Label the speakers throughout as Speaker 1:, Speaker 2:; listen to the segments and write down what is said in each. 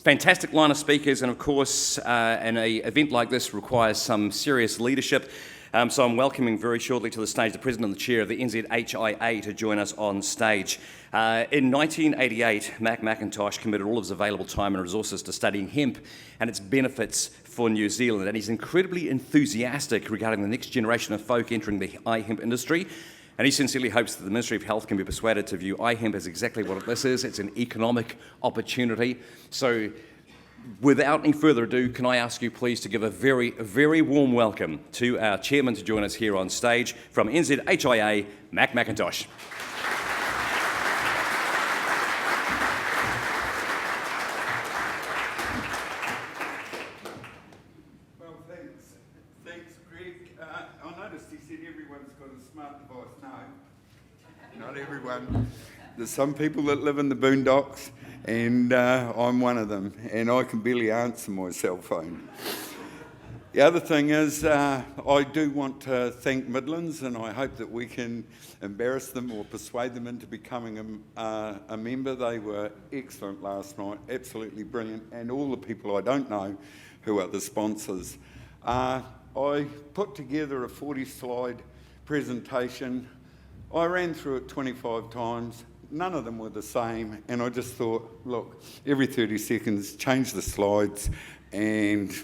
Speaker 1: Fantastic line of speakers, and of course, an event like this requires some serious leadership. So I'm welcoming very shortly to the stage the President and the Chair of the NZHIA to join us on stage. In 1988, Mack McIntosh committed all of his available time and resources to studying hemp and its benefits for New Zealand, and he's incredibly enthusiastic regarding the next generation of folk entering the iHemp industry. And he sincerely hopes that the Ministry of Health can be persuaded to view iHemp as exactly what this is. It's an economic opportunity. So without any further ado, can I ask you please to give a very, very warm welcome to our chairman to join us here on stage from NZHIA, Mack McIntosh.
Speaker 2: Not everyone. There's some people that live in the boondocks, and I'm one of them, and I can barely answer my cell phone. The other thing is, I do want to thank Midlands, and I hope that we can embarrass them or persuade them into becoming a member. They were excellent last night, absolutely brilliant, and all the people I don't know who are the sponsors. I put together a 40-slide presentation. I ran through it 25 times, none of them were the same, and I just thought, look, every 30 seconds, change the slides, and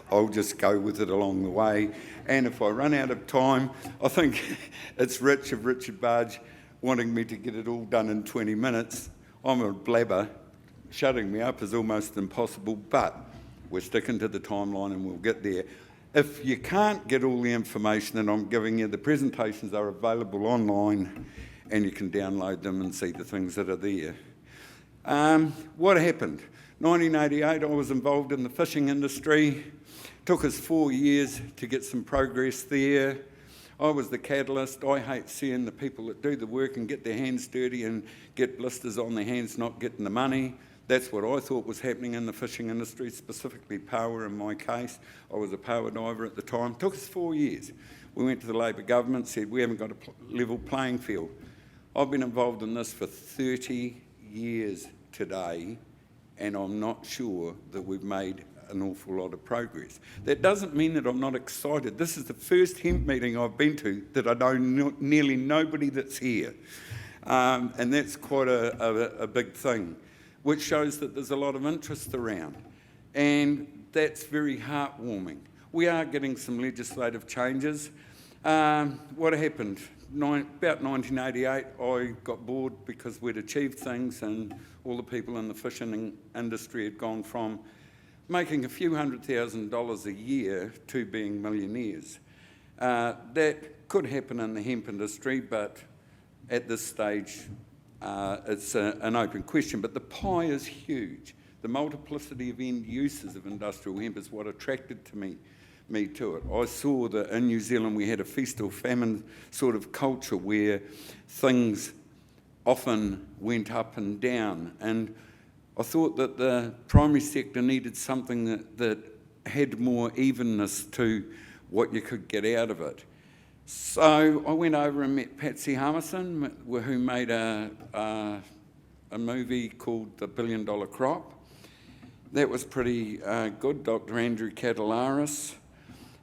Speaker 2: I'll just go with it along the way. And if I run out of time, I think it's Rich of Richard Barge wanting me to get it all done in 20 minutes. I'm a blabber, shutting me up is almost impossible, but we're sticking to the timeline and we'll get there. If you can't get all the information that I'm giving you, the presentations are available online and you can download them and see the things that are there. What happened? 1988, I was involved in the fishing industry. Took us 4 years to get some progress there. I was the catalyst. I hate seeing the people that do the work and get their hands dirty and get blisters on their hands not getting the money. That's what I thought was happening in the fishing industry, specifically power in my case. I was a power diver at the time. Took us 4 years. We went to the Labor government, said we haven't got a level playing field. I've been involved in this for 30 years today, and I'm not sure that we've made an awful lot of progress. That doesn't mean that I'm not excited. This is the first hemp meeting I've been to that I know nearly nobody that's here. And that's quite a big thing, which shows that there's a lot of interest around. And that's very heartwarming. We are getting some legislative changes. What happened? About 1988, I got bored because we'd achieved things and all the people in the fishing industry had gone from making a few $100,000 a year to being millionaires. That could happen in the hemp industry, but at this stage, it's an open question, but the pie is huge. The multiplicity of end uses of industrial hemp is what attracted me to it. I saw that in New Zealand we had a feast or famine sort of culture where things often went up and down, and I thought that the primary sector needed something that had more evenness to what you could get out of it. So I went over and met Patsy Harmison, who made a movie called The $1 Billion Crop. That was pretty good, Dr. Andrew Catalaris.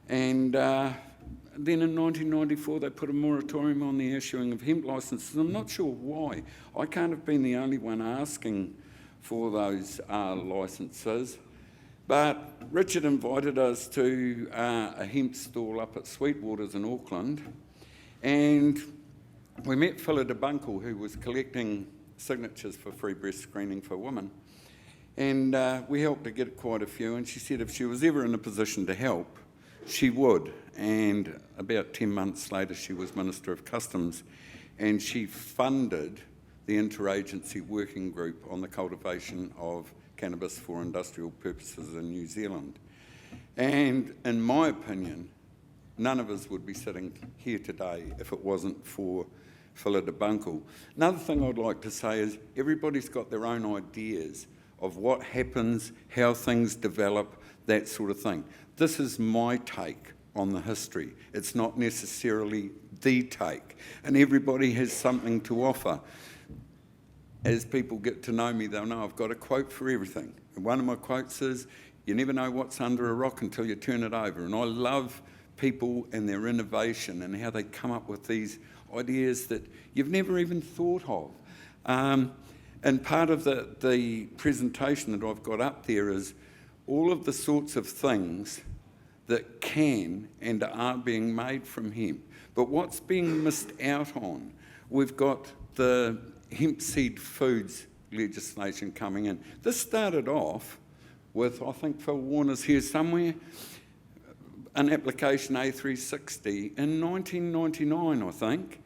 Speaker 2: And then in 1994, they put a moratorium on the issuing of hemp licences. I'm not sure why. I can't have been the only one asking for those licences. But Richard invited us to a hemp stall up at Sweetwaters in Auckland, and we met Phila DeBunkle, who was collecting signatures for free breast screening for women, and we helped her get quite a few, and she said if she was ever in a position to help, she would. And about 10 months later, she was Minister of Customs, and she funded the interagency working group on the cultivation of cannabis for industrial purposes in New Zealand. And in my opinion, none of us would be sitting here today if it wasn't for Phila DeBunkle. Another thing I'd like to say is everybody's got their own ideas of what happens, how things develop, that sort of thing. This is my take on the history. It's not necessarily the take, and everybody has something to offer. As people get to know me, they'll know I've got a quote for everything. one of my quotes is, you never know what's under a rock until you turn it over. And I love people and their innovation and how they come up with these ideas that you've never even thought of. And part of the presentation that I've got up there is all of the sorts of things that can and are being made from hemp. But what's being missed out on? We've got the hemp seed foods legislation coming in. This started off with, I think Phil Warner's here somewhere, an application A360 in 1999, I think.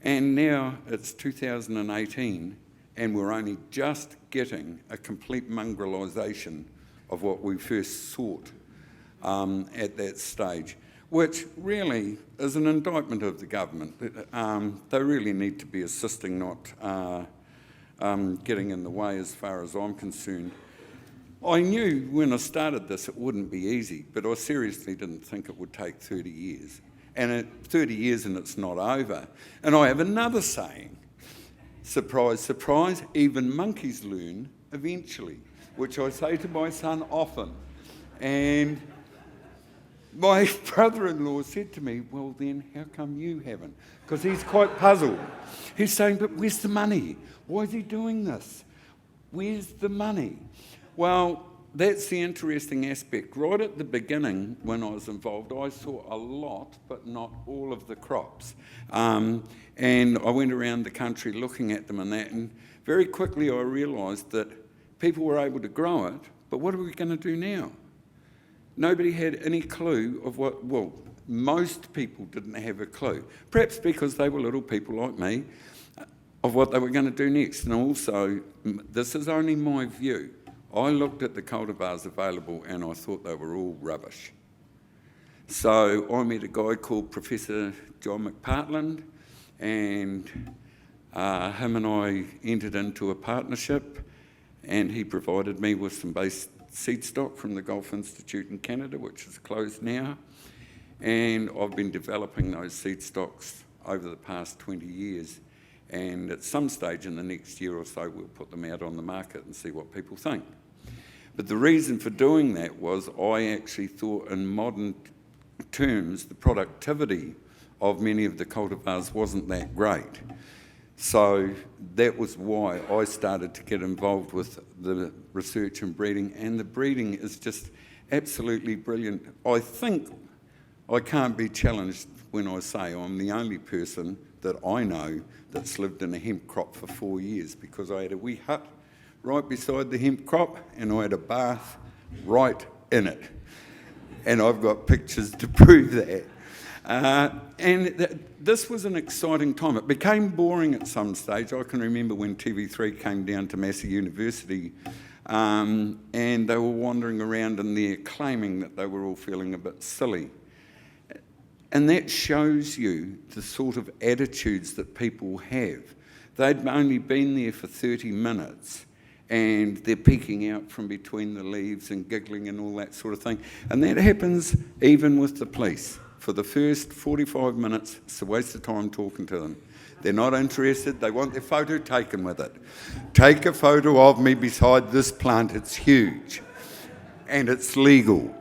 Speaker 2: And now it's 2018, and we're only just getting a complete mongrelization of what we first sought at that stage, which really is an indictment of the government. They really need to be assisting, not getting in the way as far as I'm concerned. I knew when I started this it wouldn't be easy, but I seriously didn't think it would take 30 years. And 30 years and it's not over. And I have another saying, surprise, surprise, even monkeys learn eventually, which I say to my son often. And my brother-in-law said to me, well then, how come you haven't? Because he's quite puzzled. He's saying, but where's the money? Why is he doing this? Where's the money? Well, that's the interesting aspect. Right at the beginning, when I was involved, I saw a lot, but not all of the crops. And I went around the country looking at them and that, and very quickly I realised that people were able to grow it, but what are we going to do now? Nobody had any clue of what, well, most people didn't have a clue, perhaps because they were little people like me, of what they were going to do next. And also, this is only my view, I looked at the cultivars available and I thought they were all rubbish. So I met a guy called Professor John McPartland, and him and I entered into a partnership, and he provided me with some base seed stock from the Golf Institute in Canada, which is closed now, and I've been developing those seed stocks over the past 20 years, and at some stage in the next year or so we'll put them out on the market and see what people think. But the reason for doing that was I actually thought in modern terms the productivity of many of the cultivars wasn't that great. So that was why I started to get involved with the research and breeding, and the breeding is just absolutely brilliant. I think I can't be challenged when I say I'm the only person that I know that's lived in a hemp crop for 4 years, because I had a wee hut right beside the hemp crop and I had a bath right in it. And I've got pictures to prove that. This was an exciting time. It became boring at some stage. I can remember when TV3 came down to Massey University, and they were wandering around in there claiming that they were all feeling a bit silly. And that shows you the sort of attitudes that people have. They'd only been there for 30 minutes and they're peeking out from between the leaves and giggling and all that sort of thing. And that happens even with the police. For the first 45 minutes, it's a waste of time talking to them. They're not interested, they want their photo taken with it. Take a photo of me beside this plant, it's huge. And it's legal.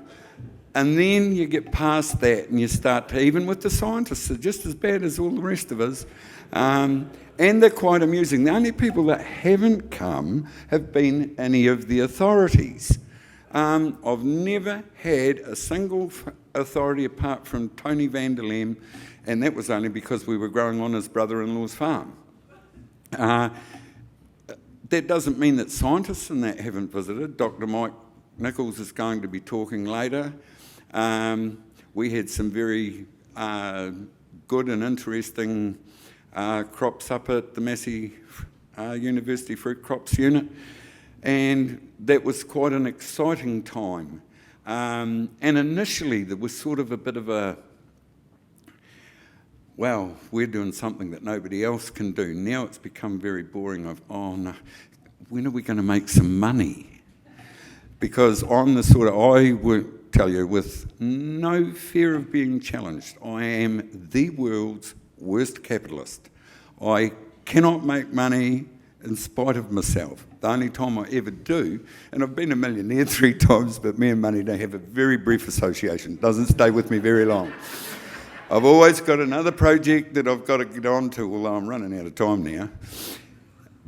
Speaker 2: And then you get past that and you start to, even with the scientists, they're just as bad as all the rest of us. And they're quite amusing. The only people that haven't come have been any of the authorities. I've never had a single authority apart from Tony van der Lem, and that was only because we were growing on his brother-in-law's farm. That doesn't mean that scientists and that haven't visited. Dr. Mike Nichols is going to be talking later. We had some very good and interesting crops up at the Massey University Fruit Crops Unit, and that was quite an exciting time. And initially there was sort of a bit of a, well, we're doing something that nobody else can do. Now it's become very boring of, oh no, when are we going to make some money? Because I'm the sort of, I would tell you with no fear of being challenged, I am the world's worst capitalist. I cannot make money in spite of myself. The only time I ever do, and I've been a millionaire 3 times, but me and money don't have a very brief association. Doesn't stay with me very long. I've always got another project that I've got to get on to, although I'm running out of time now.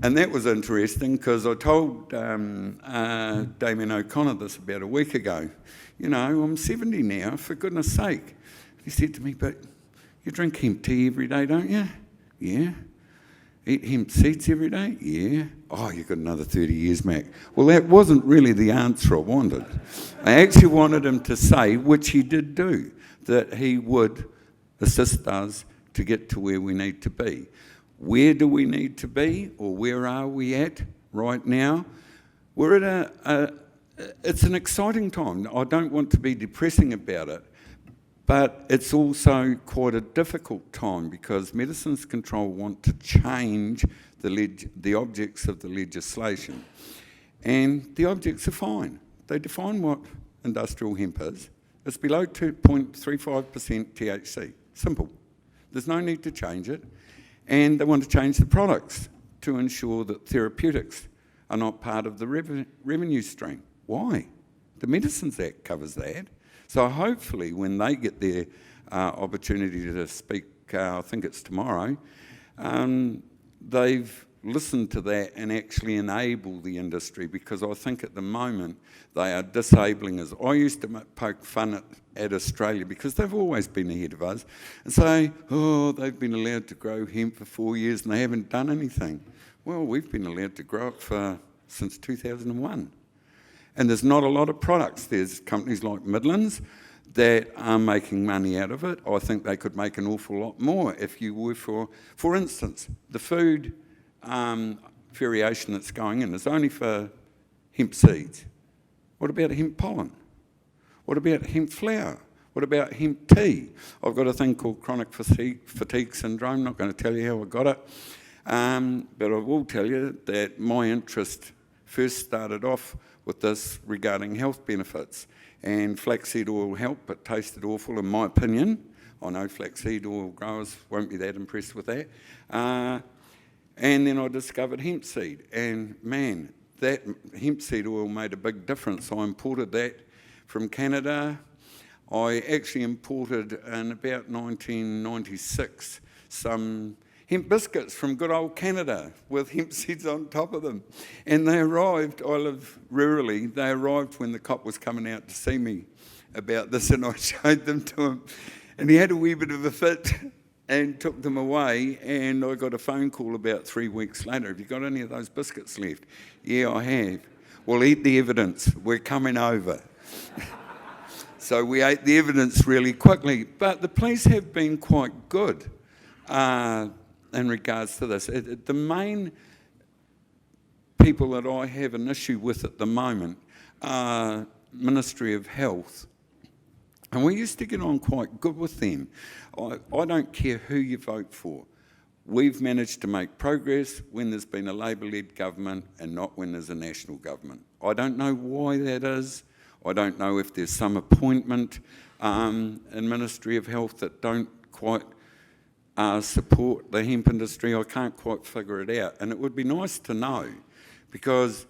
Speaker 2: And that was interesting because I told Damien O'Connor this about a week ago. You know, I'm 70 now, for goodness sake. He said to me, but you drink hemp tea every day, don't you? Yeah. Eat hemp seeds every day? Yeah. Oh, you've got another 30 years, Mac. Well, that wasn't really the answer I wanted. I actually wanted him to say, which he did do, that he would assist us to get to where we need to be. Where do we need to be, or where are we at right now? We're at it's an exciting time. I don't want to be depressing about it, but it's also quite a difficult time because Medicines Control want to change the objects of the legislation. And the objects are fine. They define what industrial hemp is. It's below 2.35% THC. Simple. There's no need to change it. And they want to change the products to ensure that therapeutics are not part of the revenue stream. Why? The Medicines Act covers that. So hopefully when they get their opportunity to speak, I think it's tomorrow, they've listened to that and actually enable the industry, because I think at the moment they are disabling us. I used to poke fun at Australia because they've always been ahead of us and say, oh, they've been allowed to grow hemp for 4 years and they haven't done anything. Well, we've been allowed to grow it since 2001. And there's not a lot of products. There's companies like Midlands that are making money out of it. I think they could make an awful lot more if you were for instance, the food variation that's going in is only for hemp seeds. What about hemp pollen? What about hemp flour? What about hemp tea? I've got a thing called chronic fatigue syndrome. Not going to tell you how I got it, but I will tell you that my interest first started off with this regarding health benefits. And flaxseed oil helped, but tasted awful in my opinion. I know flaxseed oil growers won't be that impressed with that. And then I discovered hemp seed, and man, that hemp seed oil made a big difference. I imported that from Canada. I actually imported in about 1996 some hemp biscuits from good old Canada with hemp seeds on top of them. And they arrived, I live rurally, they arrived when the cop was coming out to see me about this, and I showed them to him. And he had a wee bit of a fit and took them away, and I got a phone call about 3 weeks later. Have you got any of those biscuits left? Yeah, I have. Well, eat the evidence. We're coming over. So we ate the evidence really quickly. But the police have been quite good in regards to this. The main people that I have an issue with at the moment are Ministry of Health. And we used to get on quite good with them. I don't care who you vote for. We've managed to make progress when there's been a Labor-led government and not when there's a national government. I don't know why that is. I don't know if there's some appointment in Ministry of Health that don't quite support the hemp industry. I can't quite figure it out. And it would be nice to know, because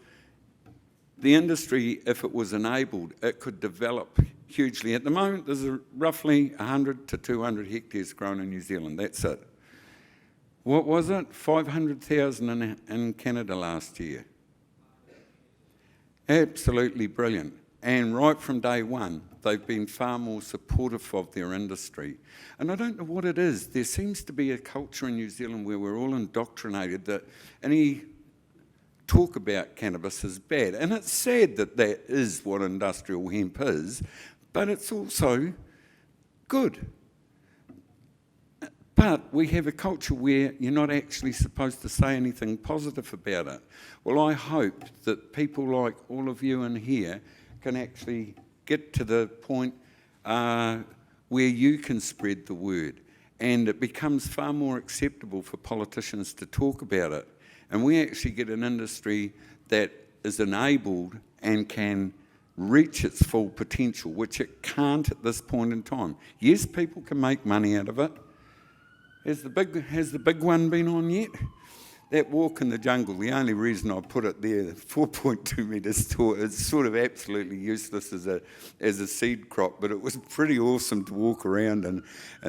Speaker 2: the industry, if it was enabled, it could develop hugely. At the moment, there's roughly 100 to 200 hectares grown in New Zealand. That's it. What was it? 500,000 in Canada last year. Absolutely brilliant. And right from day one, they've been far more supportive of their industry. And I don't know what it is. There seems to be a culture in New Zealand where we're all indoctrinated that any talk about cannabis is bad. And it's sad that that is what industrial hemp is, but it's also good. But we have a culture where you're not actually supposed to say anything positive about it. Well, I hope that people like all of you in here can actually get to the point where you can spread the word, and it becomes far more acceptable for politicians to talk about it. And we actually get an industry that is enabled and can reach its full potential, which it can't at this point in time. Yes, people can make money out of it. Has the big one been on yet? that walk in the jungle, the only reason I put it there, 4.2 metres tall, it's sort of absolutely useless as a seed crop, but it was pretty awesome to walk around, and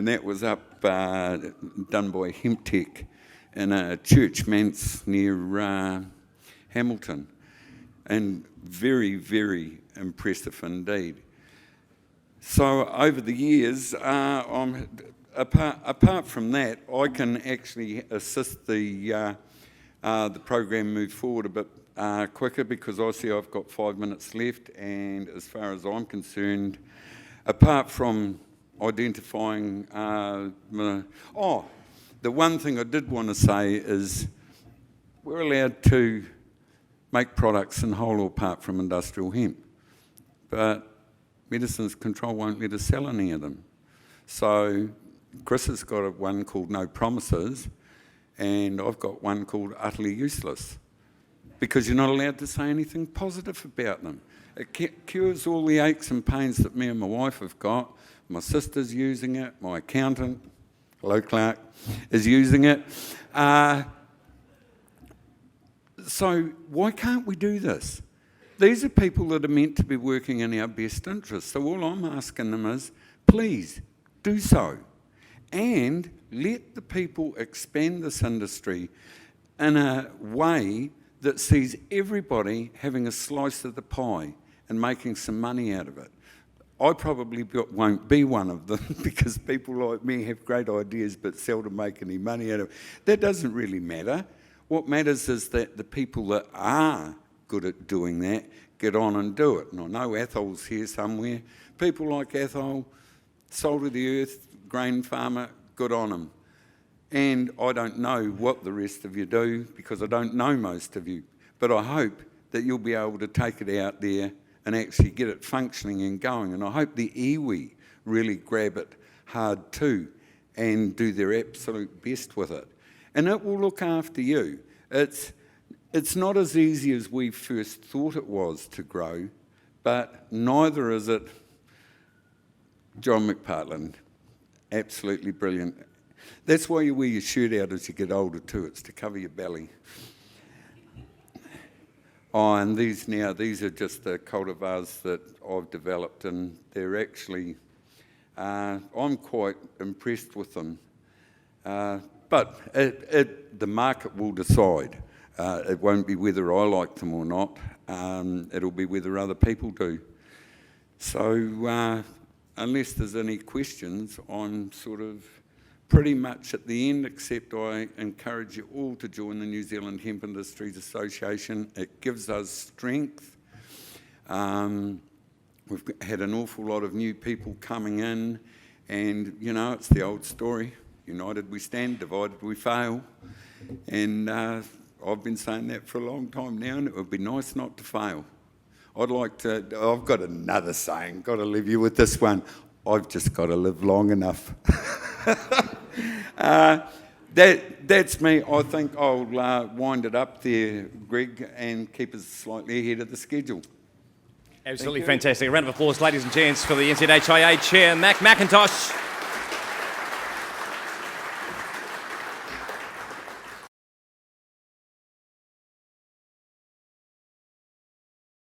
Speaker 2: that was up done by Hemp Tech in a church manse near Hamilton, and very, very impressive indeed. So over the years, apart from that, I can actually assist the program move forward a bit quicker, because I see I've got 5 minutes left, and as far as I'm concerned, apart from identifying the one thing I did want to say is we're allowed to make products in whole or part from industrial hemp, but Medicines Control won't let us sell any of them. So Chris has got one called No Promises, and I've got one called Utterly Useless, because you're not allowed to say anything positive about them. It cures all the aches and pains that me and my wife have got. My sister's using it, my accountant, hello Clark, is using it. So why can't we do this? These are people that are meant to be working in our best interest. So all I'm asking them is, please do so. And let the people expand this industry in a way that sees everybody having a slice of the pie and making some money out of it. I probably won't be one of them, because people like me have great ideas but seldom make any money out of it. That doesn't really matter. What matters is that the people that are good at doing that get on and do it. And I know Athol's here somewhere. People like Athol, salt of the earth, grain farmer, good on them. And I don't know what the rest of you do, because I don't know most of you. But I hope that you'll be able to take it out there and actually get it functioning and going. And I hope the iwi really grab it hard too and do their absolute best with it. And it will look after you. It's not as easy as we first thought it was to grow, but neither is it. John McPartland, absolutely brilliant. That's why you wear your shirt out as you get older too. It's to cover your belly. Oh, and these are just the cultivars that I've developed, and they're actually, I'm quite impressed with them. But the market will decide. It won't be whether I like them or not. It'll be whether other people do. So unless there's any questions, I'm sort of pretty much at the end, except I encourage you all to join the New Zealand Hemp Industries Association. It gives us strength. We've had an awful lot of new people coming in, and you know, it's the old story. United we stand, divided we fail. And I've been saying that for a long time now, and it would be nice not to fail. I've got another saying, got to leave you with this one. I've just got to live long enough. That's me. I think I'll wind it up there, Greg, and keep us slightly ahead of the schedule.
Speaker 1: Absolutely fantastic. A round of applause, ladies and gents, for the NZHIA Chair, Mack McIntosh.